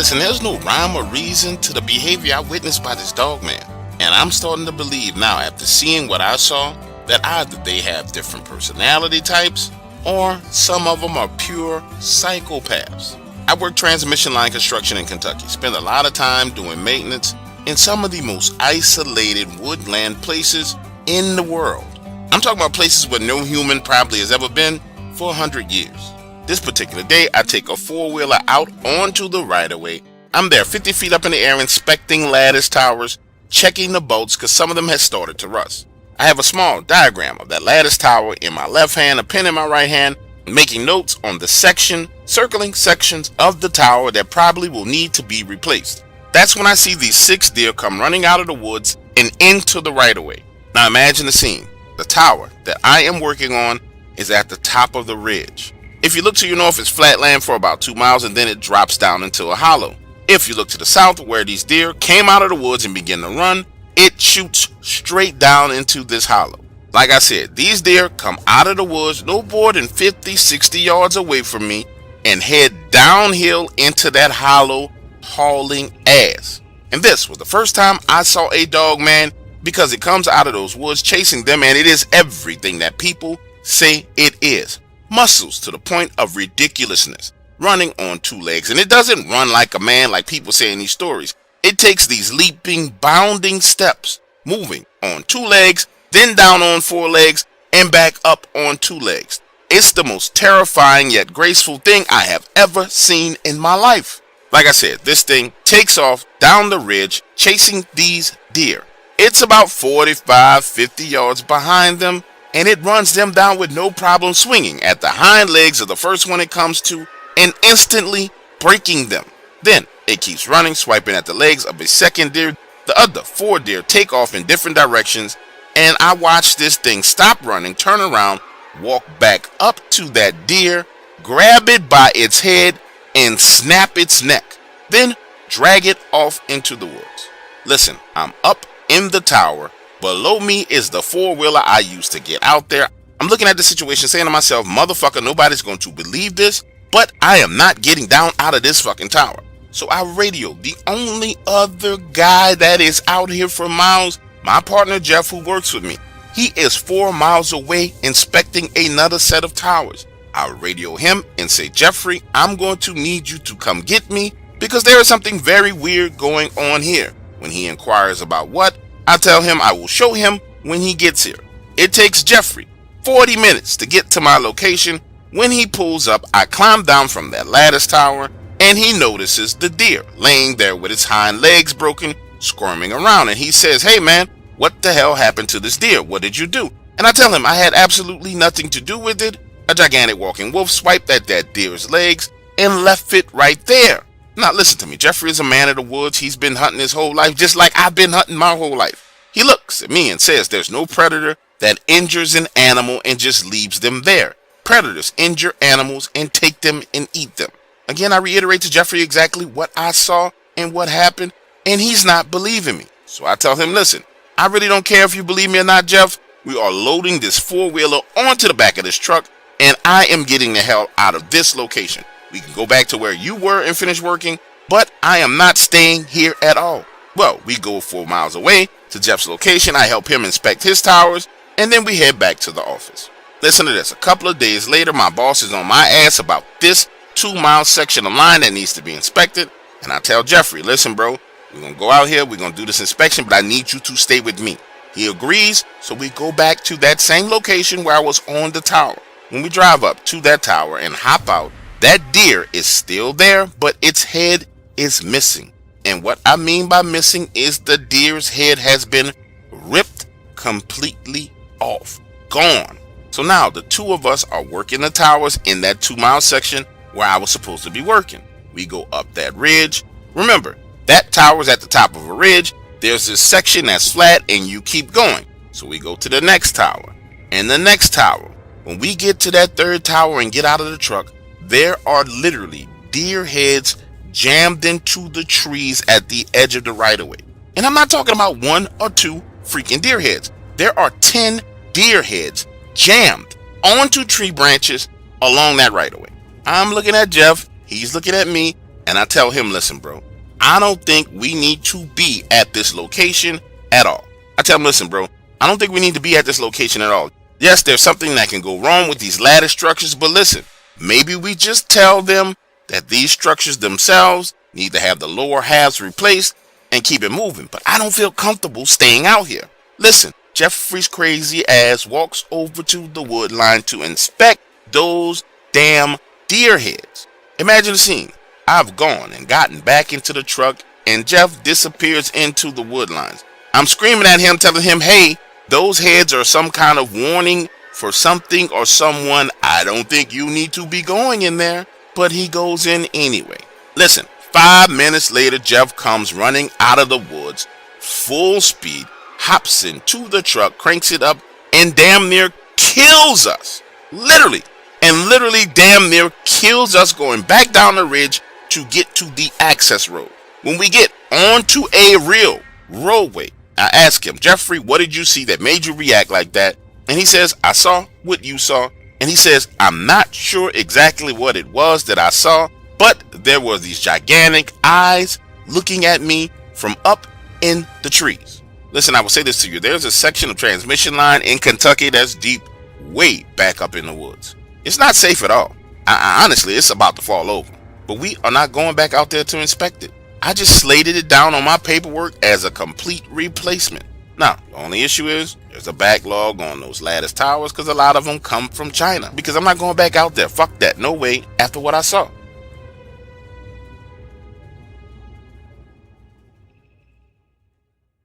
Listen, there's no rhyme or reason to the behavior I witnessed by this dog man. And I'm starting to believe now, after seeing what I saw, that either they have different personality types or some of them are pure psychopaths. I work transmission line construction in Kentucky, spend a lot of time doing maintenance in some of the most isolated woodland places in the world. I'm talking about places where no human probably has ever been for 100 years. This particular day, I take a four-wheeler out onto the right-of-way. I'm there 50 feet up in the air inspecting lattice towers, checking the bolts because some of them had started to rust. I have a small diagram of that lattice tower in my left hand, a pen in my right hand, making notes on the circling sections of the tower that probably will need to be replaced. That's when I see these 6 deer come running out of the woods and into the right-of-way. Now imagine the scene. The tower that I am working on is at the top of the ridge. If you look to your north, it's flat land for about 2 miles and then it drops down into a hollow. If you look to the south, where these deer came out of the woods and begin to run, it shoots straight down into this hollow. Like I said, these deer come out of the woods no more than 50, 60 yards away from me and head downhill into that hollow, hauling ass. And this was the first time I saw a dog man, because it comes out of those woods chasing them, and it is everything that people say it is. Muscles to the point of ridiculousness, running on 2 legs. And it doesn't run like a man like people say in these stories. It takes these leaping, bounding steps, moving on 2 legs, then down on 4 legs, and back up on 2 legs. It's the most terrifying yet graceful thing I have ever seen in my life. Like I said, this thing takes off down the ridge, chasing these deer. It's about 45, 50 yards behind them, and it runs them down with no problem, swinging at the hind legs of the first one it comes to and instantly breaking them. Then it keeps running, swiping at the legs of a second deer. The other 4 deer take off in different directions, and I watch this thing stop running, turn around, walk back up to that deer, grab it by its head, and snap its neck, then drag it off into the woods. Listen, I'm up in the tower. Below me is the four-wheeler I used to get out there. I'm looking at the situation saying to myself, motherfucker, nobody's going to believe this, but I am not getting down out of this fucking tower. So I radio the only other guy that is out here for miles, my partner Jeff, who works with me. He is 4 miles away inspecting another set of towers. I radio him and say, Jeffrey, I'm going to need you to come get me because there is something very weird going on here. When he inquires about what, I tell him I will show him when he gets here. It takes Jeffrey 40 minutes to get to my location. When he pulls up, I climb down from that lattice tower and he notices the deer laying there with its hind legs broken, squirming around, and he says, hey man, what the hell happened to this deer? What did you do? And I tell him I had absolutely nothing to do with it. A gigantic walking wolf swiped at that deer's legs and left it right there. Now listen to me, Jeffrey is a man of the woods. He's been hunting his whole life, just like I've been hunting my whole life. He looks at me and says there's no predator that injures an animal and just leaves them there. Predators injure animals and take them and eat them. Again, I reiterate to Jeffrey exactly what I saw and what happened, and he's not believing me. So I tell him, listen, I really don't care if you believe me or not, Jeff. We are loading this four-wheeler onto the back of this truck, and I am getting the hell out of this location. We can go back to where you were and finish working, but I am not staying here at all. Well, we go 4 miles away to Jeff's location. I help him inspect his towers, and then we head back to the office. Listen to this. A couple of days later, my boss is on my ass about this 2-mile section of line that needs to be inspected. And I tell Jeffrey, listen, bro, we're going to go out here. We're going to do this inspection, but I need you to stay with me. He agrees. So we go back to that same location where I was on the tower. When we drive up to that tower and hop out, that deer is still there, but its head is missing. And what I mean by missing is the deer's head has been ripped completely off. Gone. So now the two of us are working the towers in that 2-mile section where I was supposed to be working. We go up that ridge. Remember, that tower's at the top of a ridge. There's this section that's flat and you keep going. So we go to the next tower and the next tower. When we get to that 3rd tower and get out of the truck, there are literally deer heads jammed into the trees at the edge of the right-of-way. And I'm not talking about 1 or 2 freaking deer heads. There are 10 deer heads jammed onto tree branches along that right-of-way. I'm looking at Jeff, he's looking at me, And I tell him, listen, bro, I don't think we need to be at this location at all. I tell him, listen, bro, I don't think we need to be at this location at all. Yes, there's something that can go wrong with these ladder structures, but listen, maybe we just tell them that these structures themselves need to have the lower halves replaced and keep it moving. But I don't feel comfortable staying out here. Listen, Jeffrey's crazy ass walks over to the wood line to inspect those damn deer heads. Imagine the scene. I've gone and gotten back into the truck and Jeff disappears into the wood lines. I'm screaming at him, telling him, hey, those heads are some kind of warning for something or someone. I don't think you need to be going in there. But he goes in anyway. Listen, 5 minutes later, Jeff comes running out of the woods, full speed, hops into the truck, cranks it up, and damn near kills us. Literally damn near kills us going back down the ridge to get to the access road. When we get onto a real roadway, I ask him, Jeffrey, what did you see that made you react like that? And he says, I saw what you saw. And he says, I'm not sure exactly what it was that I saw, but there were these gigantic eyes looking at me from up in the trees. Listen, I will say this to you. There's a section of transmission line in Kentucky that's deep, way back up in the woods. It's not safe at all. Honestly, it's about to fall over. But we are not going back out there to inspect it. I just slated it down on my paperwork as a complete replacement. Now, the only issue is there's a backlog on those lattice towers because a lot of them come from China. Because I'm not going back out there. Fuck that. No way after what I saw.